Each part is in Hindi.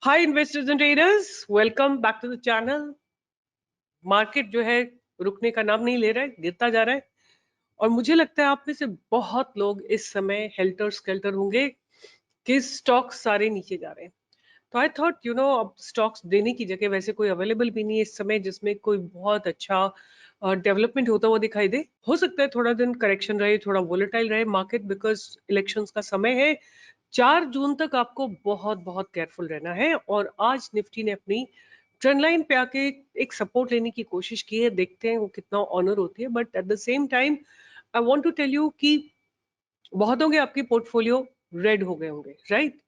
Hi investors and traders, welcome back to the channel. Market जो है रुकने का नाम नहीं ले रहा है, गिरता जा रहा है। और मुझे लगता है आप में से बहुत लोग इस समय हेल्टर स्केल्टर होंगे कि स्टॉक्स सारे नीचे जा रहे हैं। तो आई थॉट अब स्टॉक्स देने की जगह वैसे कोई अवेलेबल भी नहीं है इस समय जिसमें कोई बहुत अच्छा डेवलपमेंट होता हुआ दिखाई दे। हो सकता है थोड़ा दिन करेक्शन रहे, थोड़ा वोलेटाइल रहे मार्केट, बिकॉज इलेक्शंस का समय है। 4 जून तक आपको बहुत बहुत केयरफुल रहना है। और आज निफ्टी ने अपनी ट्रेंड लाइन पे आके एक सपोर्ट लेने की कोशिश की है, देखते हैं वो कितना ऑनर होती है। But at the same time I want to tell you कि बहुतों के आपके पोर्टफोलियो रेड हो गए होंगे, राइट?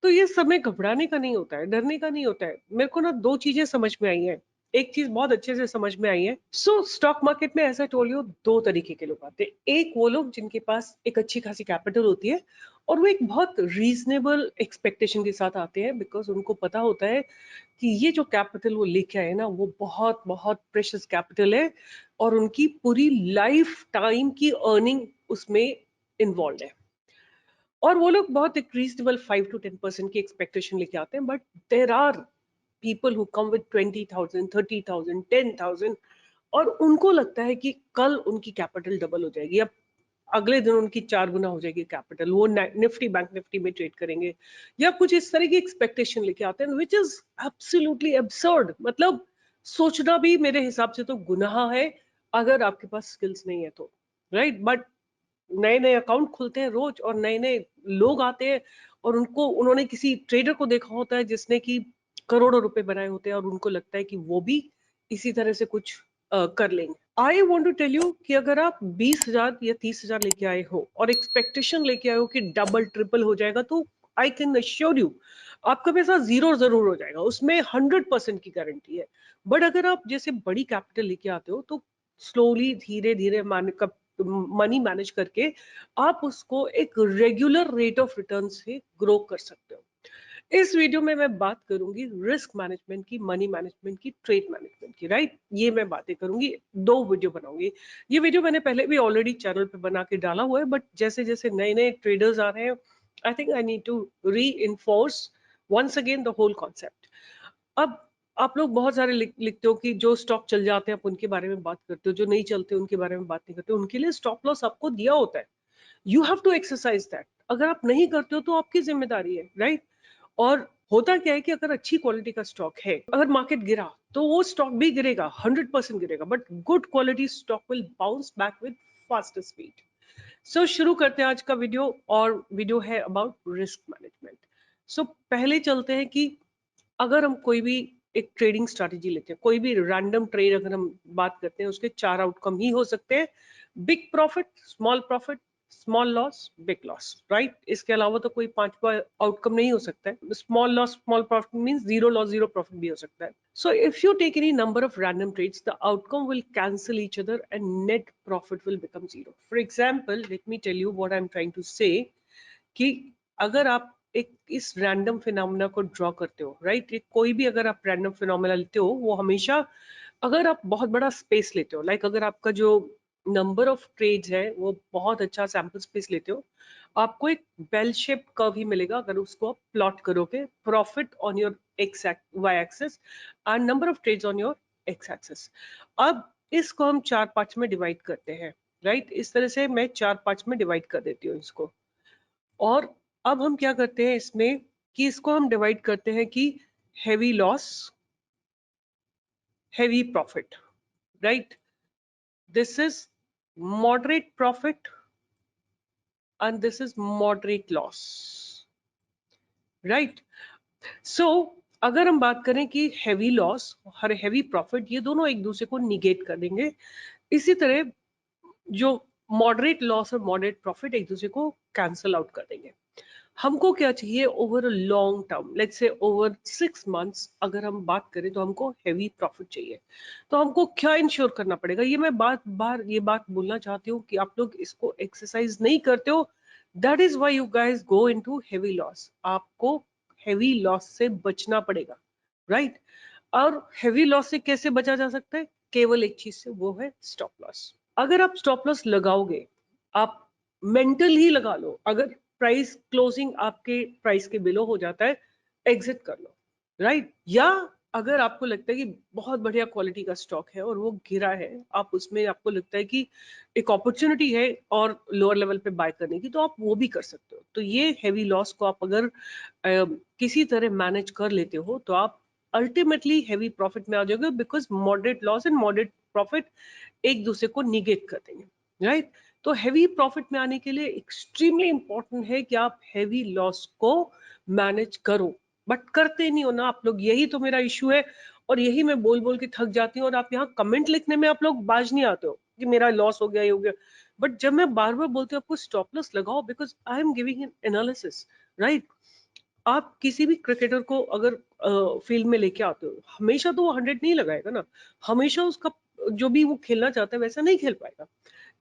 तो ये समय घबराने का नहीं होता है, डरने का नहीं होता है। मेरे को ना दो चीजें समझ में आई हैं। एक चीज बहुत अच्छे से समझ में आई है। स्टॉक मार्केट में ऐसा टोलियो दो तरीके के लोग आते हैं। एक वो लोग जिनके पास एक अच्छी खासी कैपिटल होती है और वो एक बहुत रीजनेबल एक्सपेक्टेशन के साथ आते हैं, बिकॉज उनको पता होता है कि ये जो कैपिटल वो लेके आए ना वो बहुत बहुत प्रेशियस कैपिटल है और उनकी पूरी लाइफ टाइम की अर्निंग उसमें इन्वॉल्व है। और वो लोग बहुत एक रीजनेबल 5 to 10% की एक्सपेक्टेशन लेके आते हैं। But there are people who come with 20,000, 30,000, 10,000 और उनको लगता है कि कल उनकी कैपिटल डबल हो जाएगी, अब अगले दिन उनकी 4 गुना हो जाएगी कैपिटल, वो निफ्टी बैंक निफ्टी में ट्रेड करेंगे या कुछ इस तरह की एक्सपेक्टेशन लेके आते हैं, विच इज एब्सोल्युटली एब्सर्ड। मतलब सोचना भी मेरे हिसाब से तो गुनाह है अगर आपके पास स्किल्स नहीं है तो, राइट? बट नए नए अकाउंट खुलते हैं रोज और नए नए लोग आते हैं और उन्होंने किसी ट्रेडर को देखा होता है जिसने कि करोड़ों रुपए बनाए होते हैं और उनको लगता है कि वो भी इसी तरह से कुछ कर लेंगे। I want to tell you कि अगर आप 20,000 या 30,000 लेके आए हो और एक्सपेक्टेशन लेके आए हो कि डबल ट्रिपल हो जाएगा, तो आई कैन अश्योर यू आपका पैसा जीरो जरूर हो जाएगा, उसमें 100% की गारंटी है। बट अगर आप जैसे बड़ी कैपिटल लेके आते हो तो स्लोली धीरे धीरे मनी मैनेज करके आप उसको एक रेगुलर रेट ऑफ रिटर्न से ग्रो कर सकते हो। इस वीडियो में मैं बात करूंगी रिस्क मैनेजमेंट की, मनी मैनेजमेंट की, ट्रेड मैनेजमेंट की, राइट? ये मैं बातें करूंगी, दो वीडियो बनाऊंगी। ये वीडियो मैंने पहले भी ऑलरेडी चैनल पे बना के डाला हुआ है, बट जैसे जैसे नए नए ट्रेडर्स आ रहे हैं I think I need to reinforce once again the whole concept. अब आप लोग बहुत सारे लिखते हो कि जो स्टॉक चल जाते हैं आप उनके बारे में बात करते हो, जो नहीं चलते उनके बारे में बात नहीं करते। उनके लिए स्टॉप लॉस आपको दिया होता है, you have to exercise that. अगर आप नहीं करते हो तो आपकी जिम्मेदारी है, राइट? और होता क्या है कि अगर अच्छी क्वालिटी का स्टॉक है, अगर मार्केट गिरा तो वो स्टॉक भी गिरेगा, 100% गिरेगा, but good quality stock will bounce back with faster speed. शुरू करते हैं आज का वीडियो, और वीडियो है अबाउट रिस्क मैनेजमेंट। पहले चलते हैं कि अगर हम कोई भी एक ट्रेडिंग स्ट्रैटेजी लेते हैं, कोई भी रैंडम ट्रेड अगर हम बात करते हैं, उसके 4 आउटकम ही हो सकते हैं: big profit, small loss, big loss, right? इसके अलावा तो कोई पांचवा आउटकम नहीं हो सकता है। Small loss small profit means zero loss zero profit भी हो सकता है। So if you take any number of random trades, the outcome will cancel each other and net profit will become zero. For example, let me tell you what I am trying to say कि अगर आप एक इस रैंडम फिनोमेना को ड्रॉ करते हो, राइट? कोई भी अगर आप रैंडम फिनोमेना लेते हो, वो हमेशा, अगर आप बहुत बड़ा स्पेस लेते हो, लाइक अगर आपका जो नंबर ऑफ ट्रेड्स है वो बहुत अच्छा सैंपल स्पेस लेते हो, आपको एक बेल शेप कर्व ही मिलेगा अगर उसको आप प्लॉट करोगे। Profit on your X Y axis and number of trades on your X axis. अब इसको हम 4 पार्ट्स में डिवाइड करते हैं, राइट? इस तरह से मैं 4 पार्ट्स में डिवाइड कर देती हूँ इसको। और अब हम क्या करते हैं इसमें कि इसको हम डिवाइड करते हैं कि heavy loss, heavy profit, right? This is moderate profit and this is moderate loss, right? So अगर हम बात करें कि हैवी लॉस और हैवी प्रॉफिट, ये दोनों एक दूसरे को निगेट कर देंगे। इसी तरह जो मॉडरेट लॉस और मॉडरेट प्रॉफिट एक दूसरे को कैंसल आउट कर देंगे। हमको क्या चाहिए over a long term, let's say over 6 months अगर हम बात करें तो हमको हैवी प्रॉफिट चाहिए। तो हमको क्या इंश्योर करना पड़ेगा? ये मैं ये बात बोलना चाहती हूँ कि आप लोग इसको एक्सरसाइज नहीं करते हो, that is why you guys go into heavy loss. आपको हैवी लॉस से बचना पड़ेगा, राइट? और हैवी लॉस से कैसे बचा जा सकता है? केवल एक चीज से, वो है स्टॉप लॉस। अगर आप स्टॉप लॉस लगाओगे, आप मेंटल ही लगा लो, अगर प्राइस क्लोजिंग आपके प्राइस के बिलो हो जाता है, एग्जिट कर लो। राइट? या अगर आपको लगता है कि बहुत बढ़िया क्वालिटी का स्टॉक है और वो गिरा है, आप उसमें आपको लगता है कि एक अपॉर्चुनिटी है और लोअर लेवल पे बाय करने की, तो आप वो भी कर सकते हो। तो ये हेवी लॉस को आप अगर किसी तरह मैनेज कर लेते हो तो आप अल्टीमेटली हेवी प्रॉफिट में आ जाओगे, because moderate loss and moderate profit एक दूसरे को निगेट कर देंगे, राइट? तो हेवी प्रॉफिट में आने के लिए एक्सट्रीमली इंपॉर्टेंट है कि आप हेवी लॉस को मैनेज करो, बट करते नहीं हो ना आप लोग। यही तो मेरा इशू है और यही मैं बोल बोल के थक जाती हूँ। और आप यहाँ कमेंट लिखने में आप लोग बाज नहीं आते हो कि मेरा लॉस हो गया, ये हो गया। बट जब मैं बार बार बोलती हूँ आपको स्टॉप लॉस लगाओ, because I am giving an analysis, right? आप किसी भी क्रिकेटर को अगर फील्ड में लेके आते हो, हमेशा तो वो 100 नहीं लगाएगा ना। हमेशा उसका जो भी वो खेलना चाहता है वैसा नहीं खेल पाएगा,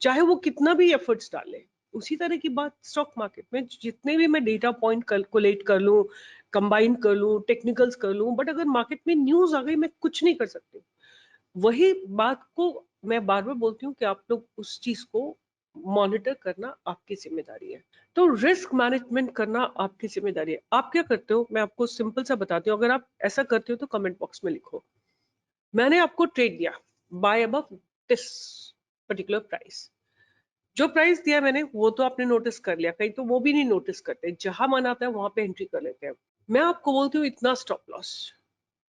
चाहे वो कितना भी एफर्ट्स डाले। उसी तरह की बात स्टॉक मार्केट में, जितने भी मैं डेटा पॉइंट कैलकुलेट कर लूं, कंबाइन कर लूं, टेक्निकल्स कर लूं, बट अगर मार्केट में न्यूज आ गई मैं कुछ नहीं कर सकती। वही बात को मैं बार बार बोलती हूँ कि आप लोग उस चीज को मॉनिटर करना आपकी जिम्मेदारी है। तो रिस्क मैनेजमेंट करना आपकी जिम्मेदारी है। आप क्या करते हो मैं आपको सिंपल सा बताती हूँ। अगर आप ऐसा करते हो तो कमेंट बॉक्स में लिखो, मैंने आपको ट्रेड दिया buy above this particular price. जो प्राइस दिया मैंने वो तो आपने नोटिस कर लिया, कहीं तो वो भी नहीं नोटिस करते, जहां मन आता है वहां पे एंट्री कर लेते हैं। मैं आपको बोलती हूँ इतना स्टॉप लॉस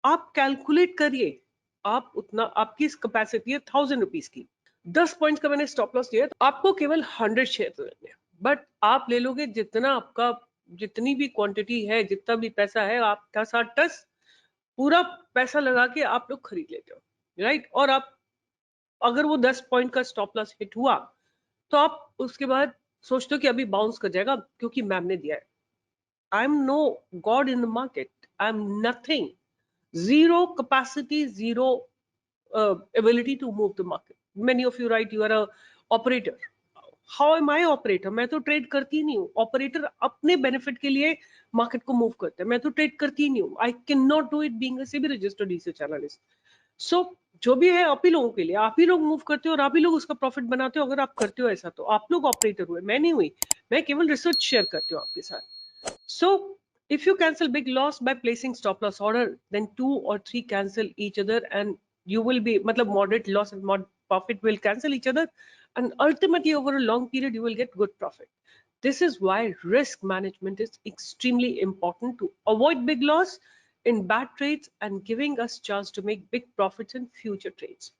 आप कैलकुलेट करिए। आप उतना, आपकी कैपेसिटी है 1000 रुपीज की, 10 पॉइंट्स का मैंने स्टॉप लॉस दिया, तो आपको केवल 100 शेयर लेने। बट आप ले लोगे जितना आपका, जितनी भी क्वांटिटी है, जितना भी पैसा है, आप 10 पूरा पैसा लगा के आप लोग खरीद लेते हो, राइट? और आप अगर वो 10 पॉइंट का स्टॉप लॉस हिट हुआ तो आप उसके बाद सोचते हो कि अभी बाउंस कर जाएगा क्योंकि मैम ने दिया है। I am no god in the market, I am nothing, zero capacity, zero ability to move the market. Many of you write you are a operator. How am I operator? मैं तो ट्रेड करती ही नहीं हूँ। ऑपरेटर अपने बेनिफिट के लिए मार्केट को मूव करते हैं, मैं तो ट्रेड करती ही नहीं हूँ। I can not do it being a SEBI registered research analyst. So जो भी है आप ही लोगों के लिए, आप ही लोग मूव करते हो और आप ही लोग उसका प्रॉफिट बनाते हो। अगर आप करते हो ऐसा तो आप लोग ऑपरेटर हुए, मैं नहीं हुई। मैं केवल रिसर्च शेयर करती हूँ आपके साथ। So if you cancel big loss by placing stop loss order, then 2 or 3 cancel each other, and you will be, matlab moderate loss and mod profit will cancel each other, and ultimately over a long period you will get good profit. This is why risk management is extremely important to avoid big loss in bad trades and giving us chance to make big profits in future trades.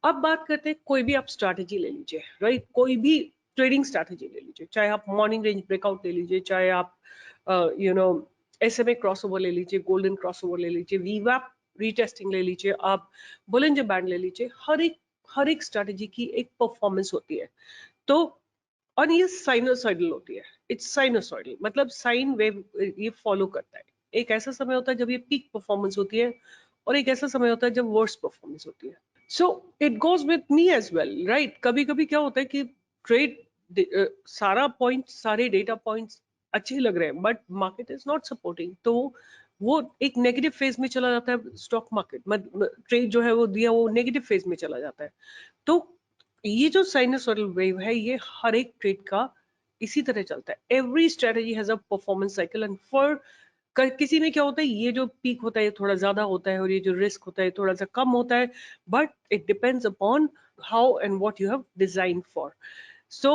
अब बात करते हैं, कोई भी आप स्ट्रैटेजी ले लीजिए, राइट? कोई भी ट्रेडिंग स्ट्रैटेजी ले लीजिए, चाहे आप मॉर्निंग रेंज ब्रेकआउट ले लीजिए, चाहे आप यू नो SMA क्रॉसओवर ले लीजिए, गोल्डन क्रॉसओवर ले लीजिए, वीवैप रीटेस्टिंग ले लीजिए, आप बोलिंजर बैंड ले लीजिए। हर एक स्ट्रैटेजी की एक परफॉर्मेंस होती है। तो और ये साइनोसॉइडल होती है। इट्स साइनोसॉइडल मतलब साइन वेव ये फॉलो करता है। एक ऐसा समय होता है जब ये पीक परफॉर्मेंस होती है और एक ऐसा समय होता है जब वर्स्ट परफॉर्मेंस होती है। So it goes with me as well, right? कभी कभी क्या होता है कि ट्रेड सारा पॉइंट, सारे डेटा पॉइंट्स अच्छे लग रहे हैं, but market is not supporting, तो वो एक नेगेटिव फेज में चला जाता है। स्टॉक मार्केट ट्रेड जो है वो दिया, वो नेगेटिव फेज में चला जाता है। तो ये जो साइनसोइडल वेव है ये हर एक ट्रेड का इसी तरह चलता है। Every strategy has a performance cycle, and for किसी में क्या होता है, ये जो पीक होता है ये थोड़ा ज्यादा होता है और ये जो रिस्क होता है थोड़ा सा कम होता है। But it depends upon how and what you have design for. So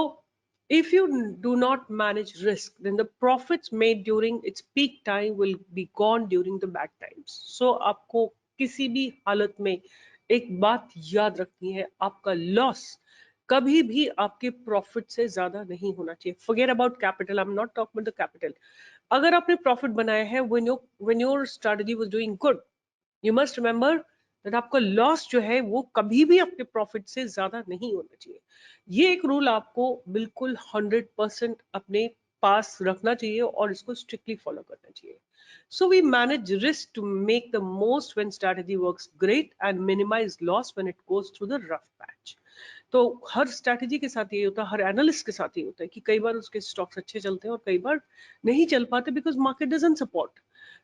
if you do not manage risk, then the profits made during its peak time will be gone during the bad times. So आपको किसी भी हालत में एक बात याद रखनी है, आपका लॉस कभी भी आपके प्रॉफिट से ज्यादा नहीं होना चाहिए। Forget about capital. I'm not talking about the capital. अगर आपने प्रॉफिट बनाया है when your strategy was doing good, you must remember that आपका लॉस जो है वो कभी भी आपके प्रॉफिट से ज्यादा नहीं होना चाहिए। ये एक रूल आपको बिल्कुल 100% अपने पास रखना चाहिए और इसको स्ट्रिक्टली फॉलो करना चाहिए। So we manage risk to make the most when strategy works great and minimize loss when it goes through the rough patch. तो हर स्ट्रैटेजी के साथ ये होता है, हर एनालिस्ट के साथ ये होता है कि कई बार उसके स्टॉक्स अच्छे चलते हैं और कई बार नहीं चल पाते because market doesn't support.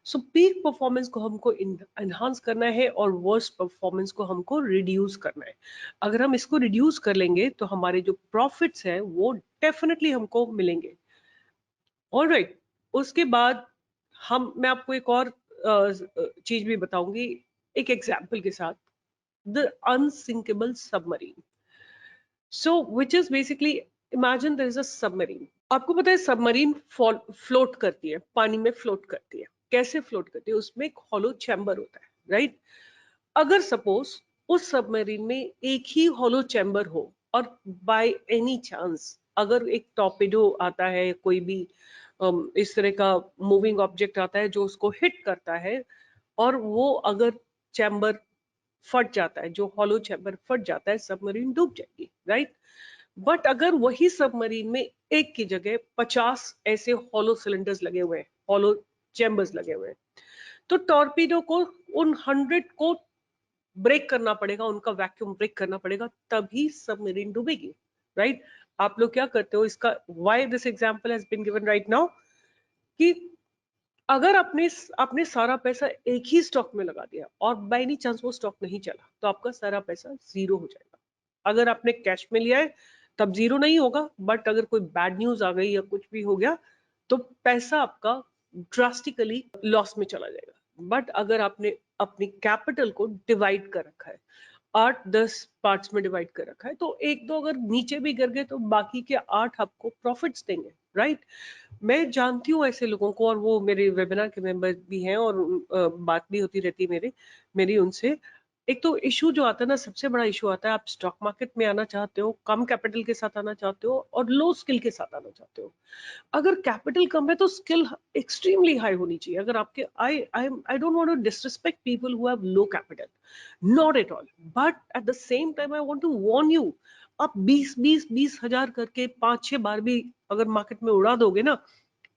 So peak performance को हमको एनहांस करना है और वर्स्ट परफॉर्मेंस को हमको रिड्यूस करना है। अगर हम इसको रिड्यूस कर लेंगे तो हमारे जो प्रॉफिट्स हैं वो डेफिनेटली हमको मिलेंगे। ऑलराइट, उसके बाद मैं आपको एक और चीज भी बताऊंगी एक एग्जाम्पल के साथ, the unsinkable submarine. So which is basically, imagine there is a submarine. आपको पता है सबमरीन फ्लोट करती है, पानी में फ्लोट करती है। कैसे फ्लोट करती है? उसमें एक हॉलो चैम्बर होता है, राइट? अगर सपोज उस सबमरीन में एक ही हॉलो चैम्बर हो और बाय एनी चांस अगर एक टॉर्पेडो आता है, कोई भी इस तरह का मूविंग ऑब्जेक्ट आता है जो उसको हिट करता है, और वो अगर चैम्बर फट जाता है, जो हॉलो चैम्बर फट जाता है, सबमरीन डूब जाएगी, राइट? बट अगर वही सबमरीन में एक की जगह 50 ऐसे हॉलो सिलेंडर्स लगे हुए हैं, हॉलो चैम्बर्स लगे हुए हैं, तो टॉर्पीडो को उन 100 को ब्रेक करना पड़ेगा, उनका वैक्यूम ब्रेक करना पड़ेगा, तभी सबमरीन डूबेगी, राइट? आप लोग क्या करते हो, इसका why this example has been given right now, कि अगर आपने आपने सारा पैसा एक ही स्टॉक में लगा दिया और बाय एनी चांस वो स्टॉक नहीं चला, तो आपका सारा पैसा जीरो हो जाएगा। अगर आपने कैश में लिया है तब जीरो नहीं होगा, बट अगर कोई बैड न्यूज आ गई या कुछ भी हो गया तो पैसा आपका ड्रास्टिकली लॉस में चला जाएगा। बट अगर आपने अपनी कैपिटल को डिवाइड कर रखा है, 8-10 पार्ट्स में डिवाइड कर रखा है, तो एक दो अगर नीचे भी गिर गए तो बाकी के 8 आपको प्रॉफिट्स देंगे, राइट? मैं जानती हूँ ऐसे लोगों को, और वो मेरे वेबिनार के मेंबर भी हैं, और बात भी होती रहती है मेरी उनसे। एक तो इशू जो आता है ना, सबसे बड़ा इशू आता है, आप स्टॉक मार्केट में आना चाहते हो, कम कैपिटल के साथ आना चाहते हो और लो स्किल के साथ आना चाहते हो। अगर कैपिटल कम है तो स्किल एक्सट्रीमली हाई होनी चाहिए। अगर आपके I don't want to disrespect people who have low capital, not at all, but at the same time I want to warn you, आप 20 हजार करके 5-6 बार भी अगर मार्केट में उड़ा दोगे ना,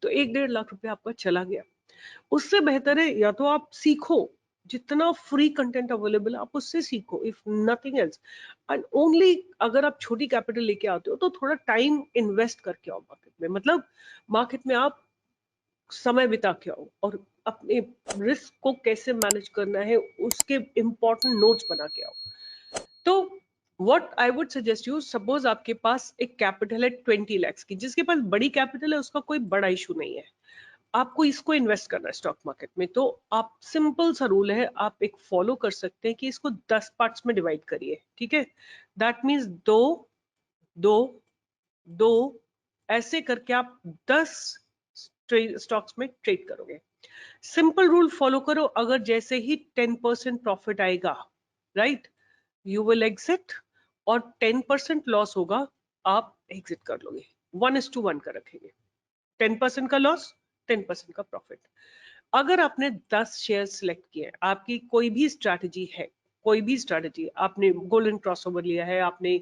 तो 1-1.5 लाख रुपया आपका चला गया। उससे बेहतर है या तो आप सीखो, जितना फ्री कंटेंट अवेलेबल है आप उससे सीखो, if nothing else. And only अगर आप छोटी कैपिटल लेके आते हो तो थोड़ा टाइम इन्वेस्ट करके आओ मार्केट में, मतलब मार्केट में आप समय बिता के आओ और अपने रिस्क को कैसे मैनेज करना है उसके इंपॉर्टेंट नोट्स बना के आओ। तो what I would suggest you, suppose आपके पास एक कैपिटल है 20 lakhs की, जिसके पास बड़ी कैपिटल है उसका कोई बड़ा इशू नहीं है, आपको इसको इन्वेस्ट करना है स्टॉक मार्केट में, तो आप सिंपल सा रूल है, आप एक फॉलो कर सकते हैं कि इसको 10 पार्ट्स में डिवाइड करिए, ठीक है? दैट मीन्स दो दो दो, ऐसे करके आप 10 स्टॉक्स में ट्रेड करोगे। सिंपल रूल फॉलो करो, अगर जैसे ही 10% प्रॉफिट आएगा, राइट, यू विल एग्जिट, और 10% लॉस होगा, आप एग्जिट कर लोगे। 1:1 का रखेंगे, 10% का लॉस, 10% का प्रॉफिट। अगर आपने 10 शेयर सिलेक्ट किए, आपकी कोई भी स्ट्रैटेजी है, कोई भी स्ट्रैटेजी, आपने गोल्डन क्रॉसओवर लिया है, आपने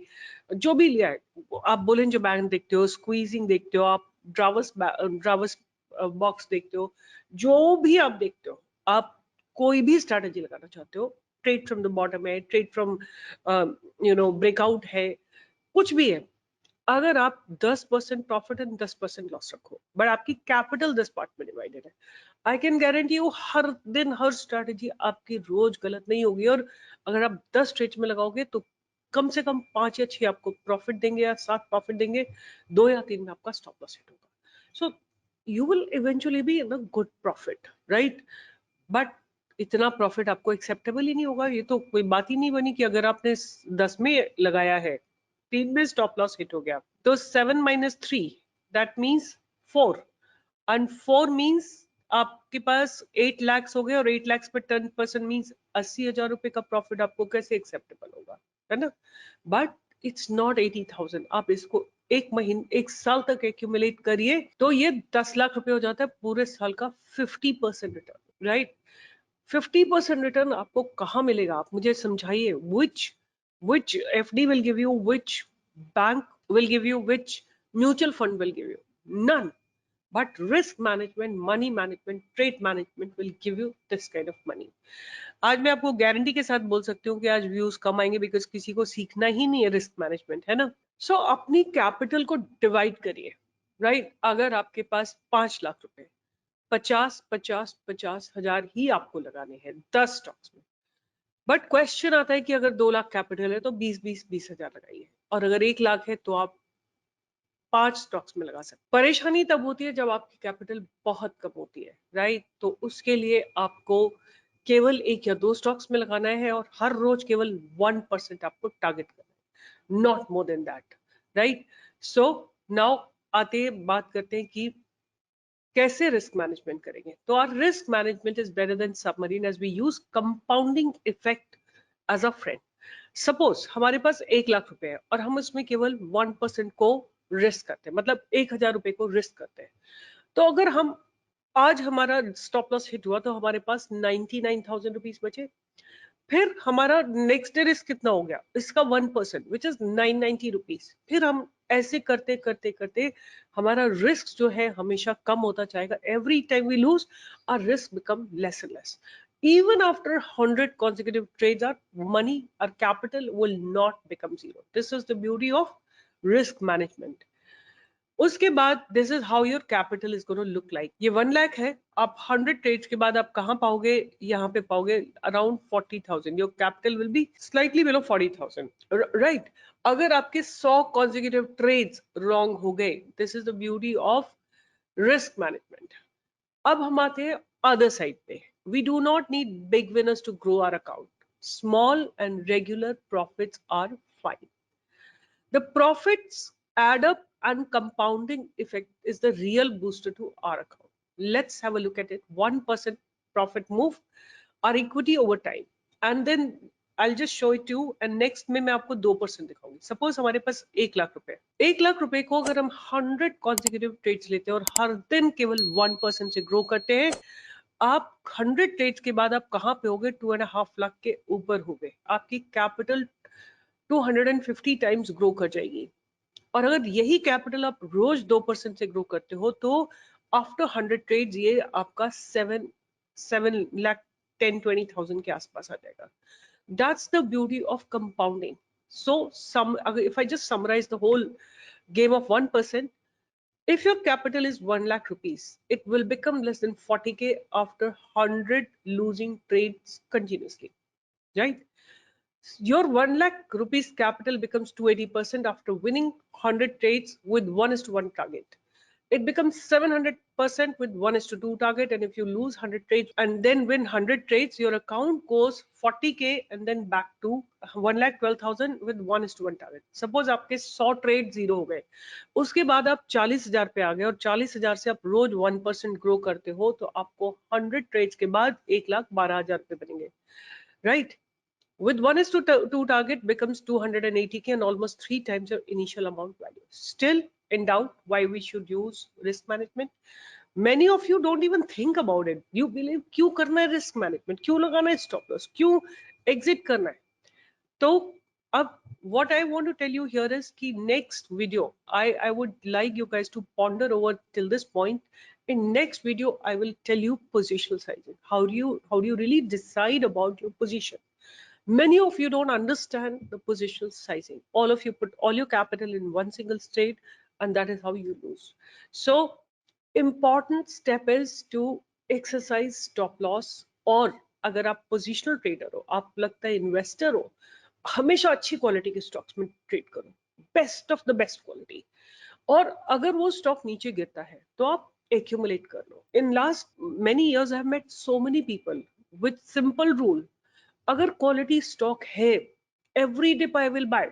जो भी लिया है, आप बोलेंजर बैंड देखते हो, स्क्वीजिंग देखते हो, आप ड्रावर्स बॉक्स देखते हो, जो भी आप देखते हो, आप कोई भी स्ट्रैटेजी लगाना चाहते हो, ट्रेड फ्रॉम द बॉटम है, ट्रेड फ्रॉम ब्रेकआउट है, कुछ भी है, अगर आप 10% प्रॉफिट एंड 10% लॉस रखो, बट आपकी कैपिटल 10 पार्ट में डिवाइडेड है, आई कैन गारंटी यू हर दिन हर स्ट्रैटेजी आपकी रोज गलत नहीं होगी, और अगर आप 10 ट्रेड में लगाओगे तो कम से कम 5 या 6 आपको प्रॉफिट देंगे या 7 प्रॉफिट देंगे, 2 या 3 में आपका स्टॉप लॉस हिट होगा। So you will eventually be in a good profit, right? But इतना प्रॉफिट आपको एक्सेप्टेबल ही नहीं होगा। ये तो कोई बात ही नहीं बनी कि अगर आपने 10 में लगाया है, 3 में स्टॉप लॉस हिट हो गया, तो 7 - 3 दैट मीन्स 4, एंड 4 मीन्स आपके पास 8 lakhs हो गए, और 8 lakhs पे 10% मीन्स 80,000 रुपए का प्रॉफिट आपको कैसे एक्सेप्टेबल होगा, है ना? But it's not 80,000। आप इसको एक महीने, एक साल तक एक्यूमुलेट करिए तो ये 10 लाख रुपए हो जाता है पूरे साल का 50% रिटर्न, राइट? 50% रिटर्न आपको कहाँ मिलेगा? आप मुझे समझाइए, which FD will give you, which bank will give you, which mutual fund will give you? None. But risk management, money management, trade management will give you this kind of money. आज मैं आपको गारंटी के साथ बोल सकती हूँ कि आज व्यूज कम आएंगे, बिकॉज किसी को सीखना ही नहीं है रिस्क मैनेजमेंट, है ना? सो अपनी कैपिटल को डिवाइड करिए, राइट? अगर आपके पास 5 लाख रुपए, 50-50-50 हजार ही आपको लगाने हैं 10 स्टॉक्स में। बट क्वेश्चन आता है कि अगर 2 लाख कैपिटल है तो 20-20-20 हजार लगाइए, और अगर 1 लाख है तो आप 5 स्टॉक्स में लगा सकते। परेशानी तब होती है जब आपकी कैपिटल बहुत कम होती है, राइट? तो उसके लिए आपको केवल 1 या 2 स्टॉक्स में लगाना है और हर रोज केवल 1% आपको टारगेट करना है, not more than that, right? So now बात करते हैं कि कैसे रिस्क मैनेजमेंट करेंगे। तो our risk management is better than submarine as we use compounding effect as a friend. Suppose हमारे पास 1 लाख रुपए है और हम उसमें केवल 1% को रिस्क करते हैं, मतलब 1,000 रुपए को रिस्क करते हैं। तो अगर हम आज हमारा स्टॉप लॉस हिट हुआ तो हमारे पास 99,000 रुपीज बचे। फिर हमारा नेक्स्ट डे रिस्क कितना हो गया इसका 1% विच इज 990 रुपीज। फिर हम ऐसे करते करते करते हमारा रिस्क जो है हमेशा कम होता जाएगा। Every time we lose our risk become less and less. Even after 100 consecutive trades, our money, our capital will not become zero. This is the beauty of risk management. उसके बाद this is how your capital is gonna look like. ये 1 लाख है, आप 100 ट्रेड्स के बाद आप कहाँ पाओगे? यहाँ पे पाओगे around 40,000। Your capital will be slightly below 40,000, right? अगर आपके 100 कॉन्जिक्यूटिव ट्रेड्स रॉन्ग हो गए, this is the beauty of risk management. अब हम आते हैं अदर साइड पे। We do not need big winners to grow our account. Small and regular profits are fine. The profits add up and compounding effect is the real booster to our account. Let's have a look at it. 1% profit move our equity over time. And then I'll just show it to you and next में मैं आपको 2% दिखाऊंगी। सपोज हमारे पास 1 लाख रुपए, 1 लाख रुपए को अगर हम 100 consecutive trades लेते हैं और हर दिन केवल 1% से ग्रो करते हैं, आप 100 ट्रेड्स के बाद आप कहाँ पे हो गए? 2.5 लाख के ऊपर हो गए। आपकी कैपिटल 250 टाइम्स ग्रो कर जाएगी। और अगर यही कैपिटल आप रोज 2% से ग्रो करते हो तो आफ्टर 100 ट्रेड्स ये आपका 7 लाख 10-20,000 के आसपास आ जाएगा। That's the beauty of compounding. So if I just summarize the whole game of 1%, if your capital is 1 lakh rupees, it will become less than 40K after 100 losing trades continuously, right? Your 1 lakh rupees capital becomes 280% after winning 100 trades with 1:1 target. It becomes 700% with 1:2 target. And if you lose 100 trades and then win 100 trades, your account goes 40K and then back to 1,12,000 with 1:1 target. Suppose आपके 100 ट्रेड जीरो हो गए, उसके बाद आप 40,000 पे आ गए और 40,000 से आप रोज 1% ग्रो करते हो तो आपको 100 ट्रेड्स के बाद 1,12,000 रुपए बनेंगे, right? With 1:2 target becomes 280K and almost 3 times your initial amount value. Still in doubt why we should use risk management? Many of you don't even think about it. You believe क्यों करना है risk management? क्यों लगाना है stop loss? क्यों exit करना है? तो अब what I want to tell you here is कि next video I would like you guys to ponder over till this point. In next video I will tell you positional sizing. How do you really decide about your position? Many of you don't understand the positional sizing. All of you put all your capital in one single trade and that is how you lose. So important step is to exercise stop loss। और अगर आप पोजिशनल ट्रेडर हो, आप लगता है इन्वेस्टर हो, हमेशा अच्छी क्वालिटी के स्टॉक्स में ट्रेड करो, best of the best quality. और अगर वो स्टॉक नीचे गिरता है तो आप accumulate कर लो। In last many years I have met so many people with simple rule. अगर क्वालिटी स्टॉक है, every dip I will buy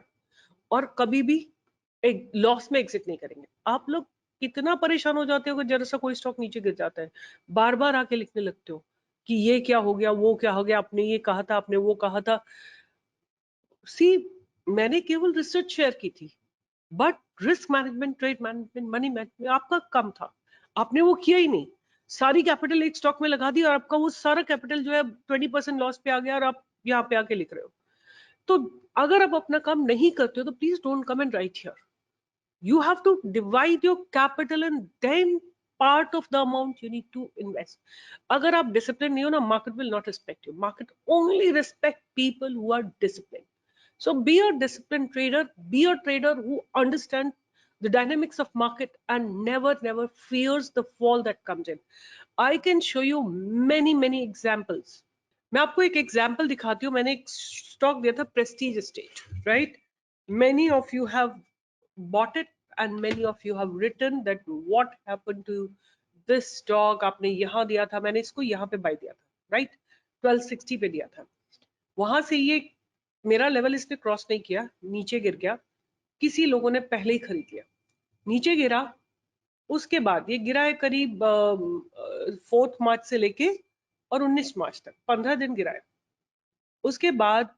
और कभी भी एक लॉस में एग्जिट नहीं करेंगे। आप लोग कितना परेशान हो जाते हो कि जरा सा कोई स्टॉक नीचे गिर जाता है, बार बार आके लिखने लगते हो कि ये क्या हो गया, वो क्या हो गया, आपने ये कहा था, आपने वो कहा था। सी, मैंने केवल रिसर्च शेयर की थी, but risk management, trade management, money management आपका कम था, आपने वो किया ही नहीं। सारी कैपिटल एक स्टॉक में लगा दी और आपका वो सारा कैपिटल जो है 20% लॉस पे आ गया और आप यहाँ पे आके लिख रहे हो। तो अगर आप अपना काम नहीं करते हो तो please don't come and right here. You have to divide your capital and then part of the amount you need to invest. अगर आप disciplined नहीं हो ना, market will not respect you. Market only respect people who are disciplined. So be a disciplined trader, be a trader who understands the dynamics of market and never fears the fall that comes in. I can show you many examples. मैं आपको एक एग्जाम्पल दिखाती हूँ। मैंने एक स्टॉक दिया था Prestige estate, right? Many of you have bought it and many of you have written that what happened to this stock, आपने यहाँ दिया था, मैंने इसको यहाँ पे बाय दिया था, राइट, 1260 पे दिया था, वहां से ये मेरा लेवल इसने क्रॉस नहीं किया, नीचे गिर गया, किसी लोगों ने पहले ही खरीद लिया, नीचे गिरा, उसके बाद ये गिरा है करीब 4 मार्च से लेके और 19 मार्च तक 15 दिन गिरा है। उसके बाद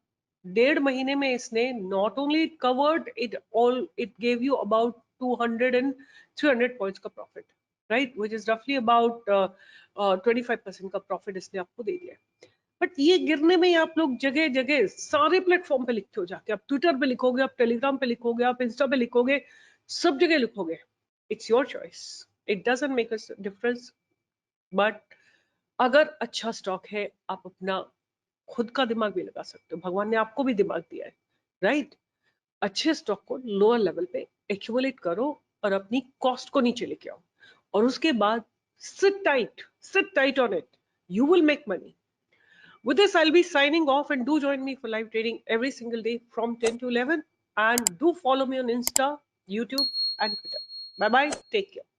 1.5 महीने में इसने not only covered it all, it gave you about 200 and 300 points का प्रॉफिट, राइट, विच इज रफली अबाउट 25% का प्रॉफिट इसने आपको दे दिया है। बट ये गिरने में आप लोग जगह जगह सारे प्लेटफॉर्म पे लिखते हो जाके, आप ट्विटर पे लिखोगे, आप टेलीग्राम पे लिखोगे, आप इंस्टा पे लिखोगे, सब जगह लिखोगे, it's your choice, it doesn't make a difference. But अगर अच्छा स्टॉक है, आप अपना खुद का दिमाग भी लगा सकते हो, भगवान ने आपको भी दिमाग दिया है, राइट, अच्छे स्टॉक को लोअर लेवल पे एक्यूमुलेट करो और अपनी कॉस्ट को नीचे लेके आओ, और उसके बाद sit tight on it, you will make money. With this, I'll be signing off, and do join me for live trading every single day from 10 to 11, and do follow me on Insta, YouTube and Twitter. Bye bye, take care.